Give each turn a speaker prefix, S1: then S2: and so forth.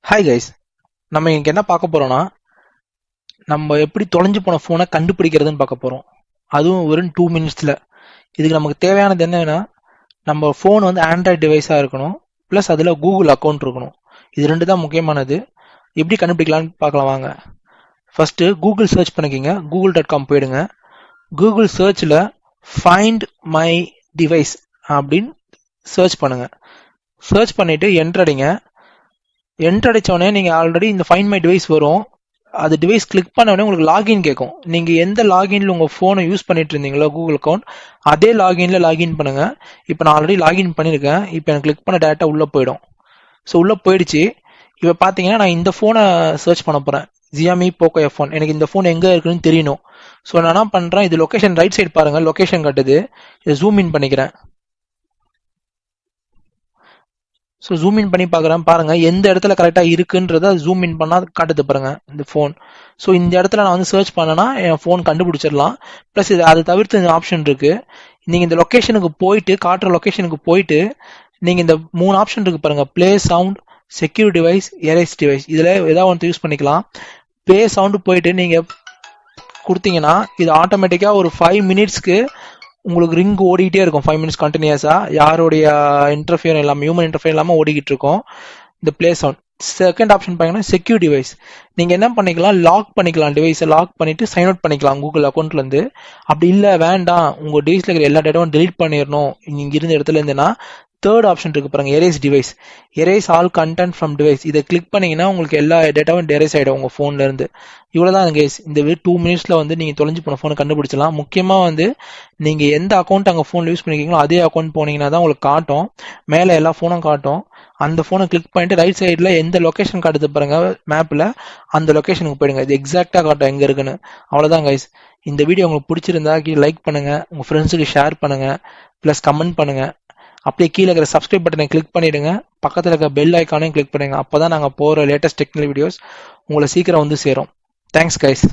S1: Hi guys, நம்ம இங்க என்ன பார்க்க போறோம்னா, நம்ம எப்படி தொலைஞ்சு போன ஃபோனை கண்டுபிடிக்கிறதுன்னு பார்க்க போறோம். அதுவும் வெறும் 2 மினிட்ஸ்ல. இதுக்கு நமக்கு தேவையானது என்னன்னா, நம்ம ஃபோன் வந்து ஆண்ட்ராய்டு டிவைஸா இருக்கணும், ப்ளஸ் அதில் கூகுள் அக்கௌண்ட் இருக்கணும். இது ரெண்டு தான் முக்கியமானது. எப்படி கண்டுபிடிக்கலாம்னு பார்க்கலாம் வாங்க. ஃபர்ஸ்ட் கூகுள் சர்ச் பண்ணிக்கிங்க, google.com போயிடுங்க. கூகுள் சர்ச்சில் ஃபைண்ட் மை டிவைஸ் அப்படின்னு சர்ச் பண்ணுங்க. சர்ச் பண்ணிட்டு என்டர் அடிங்க. என்டர் அடிச்சோடனே நீங்க ஆல்ரெடி இந்த ஃபைண்ட் மை டிவைஸ் வரும். அது டிவைஸ் கிளிக் பண்ண உடனே உங்களுக்கு லாகின் கேட்கும். நீங்க எந்த லாகின்ல உங்க போனை யூஸ் பண்ணிட்டு இருந்தீங்களோ கூகுள் அக்கௌண்ட், அதே லாகின்ல லாகின் பண்ணுங்க. இப்போ நான் ஆல்ரெடி லாகின் பண்ணியிருக்கேன். இப்போ எனக்கு கிளிக் பண்ண டேட்டா உள்ள போயிடும். ஸோ உள்ள போயிடுச்சு. இப்போ பார்த்தீங்கன்னா நான் இந்த ஃபோனை சர்ச் பண்ண போறேன். Xiaomi Poco F1. எனக்கு இந்த ஃபோன் எங்க இருக்குன்னு தெரியணும். ஸோ நான் என்ன பண்றேன், இது லொகேஷன் ரைட் சைடு பாருங்க, லொகேஷன் காட்டுது. இதை ஜூம் இன் பண்ணிக்கிறேன். ஸோ ஜூம் இன் பண்ணி பார்க்குறேன். பாருங்க எந்த இடத்துல கரெக்டாக இருக்குன்றத ஜூம் இன் பண்ணால் காட்டுது பாருங்க இந்த ஃபோன். ஸோ இந்த இடத்துல நான் வந்து சர்ச் பண்ணேன்னா என் ஃபோன் கண்டுபிடிச்சிடலாம். ப்ளஸ் இது அதை தவிர்த்து இந்த ஆப்ஷன் இருக்கு. நீங்கள் இந்த லொக்கேஷனுக்கு போயிட்டு, காட்டுற லொக்கேஷனுக்கு போயிட்டு, நீங்கள் இந்த 3 ஆப்ஷன் இருக்கு பாருங்க, play sound, secure device, erase device. இதில் ஏதாவது ஒன்று யூஸ் பண்ணிக்கலாம். ப்ளே சவுண்டு போயிட்டு நீங்கள் கொடுத்தீங்கன்னா இது ஆட்டோமேட்டிக்காக ஒரு 5 மினிட்ஸ்க்கு உங்களுக்கு ரிங் ஓடிக்கிட்டே இருக்கும். 5 மினிட்ஸ் கண்டினியூஸா, யாருடைய இன்டர்ஃபியர் இல்லாமல், ஹியூமன் இன்டர்ஃபியர் இல்லாமல் ஓடிக்கிட்டு இருக்கும் இந்த பிளே சவுண்ட். செகண்ட் ஆப்ஷன் பார்த்தீங்கன்னா செக்யூர் டிவைஸ். நீங்க என்ன பண்ணிக்கலாம், லாக் பண்ணிக்கலாம். டிவைஸை லாக் பண்ணிட்டு சைன் அவுட் பண்ணிக்கலாம் கூகுள் அக்கௌண்ட்ல இருந்து. அப்படி இல்லை வேண்டாம், உங்க டிவைஸ்ல இருக்கிற எல்லா டேட்டாவும் டெலீட் பண்ணிடணும் நீங்க இருந்த இடத்துல இருந்துன்னா, தேர்ட் ஆப்ஷன் இருக்கு பாருங்க, erase device. Erase all content from device. இதை கிளிக் பண்ணீங்கன்னா உங்களுக்கு எல்லா டேட்டாவும் எரேஸ் ஆயிடும் உங்க போன்ல இருந்து. இவ்வளவுதான் கேஸ். இந்த 2 மினிட்ஸ்ல வந்து நீங்க தொலைஞ்சு போன போனை கண்டுபிடிச்சலாம். முக்கியமா வந்து நீங்க எந்த அக்கௌண்ட் அங்க போன்ல யூஸ் பண்ணிருக்கீங்களோ அதே அக்கௌண்ட் போனீங்கன்னா தான் உங்களுக்கு காட்டும். மேல எல்லா போனும் காட்டும். அந்த போனை கிளிக் பண்ணிட்டு ரைட் சைடுல எந்த லொகேஷன் காட்டுது பாருங்க மேப்ல, அந்த லொகேஷனுக்கு போயிடுங்க. இது எக்ஸாக்டா காட்டும் எங்க இருக்குன்னு. அவ்வளவுதான் கைஸ். இந்த வீடியோ உங்களுக்கு பிடிச்சிருந்தா லைக் பண்ணுங்க, உங்க ஃப்ரெண்ட்ஸுக்கு ஷேர் பண்ணுங்க, பிளஸ் கமெண்ட் பண்ணுங்க. அப்படியே கீழே இருக்கிற சப்ஸ்கிரைப் பட்டனை கிளிக் பண்ணிடுங்க. பக்கத்தில் இருக்க பெல் ஐக்கானையும் கிளிக் பண்ணுங்க. அப்பதான் நாங்கள் போகிற லேட்டஸ்ட் டெக்னிக்கல் வீடியோஸ் உங்களை சீக்கிரம் வந்து சேரும். Thanks guys.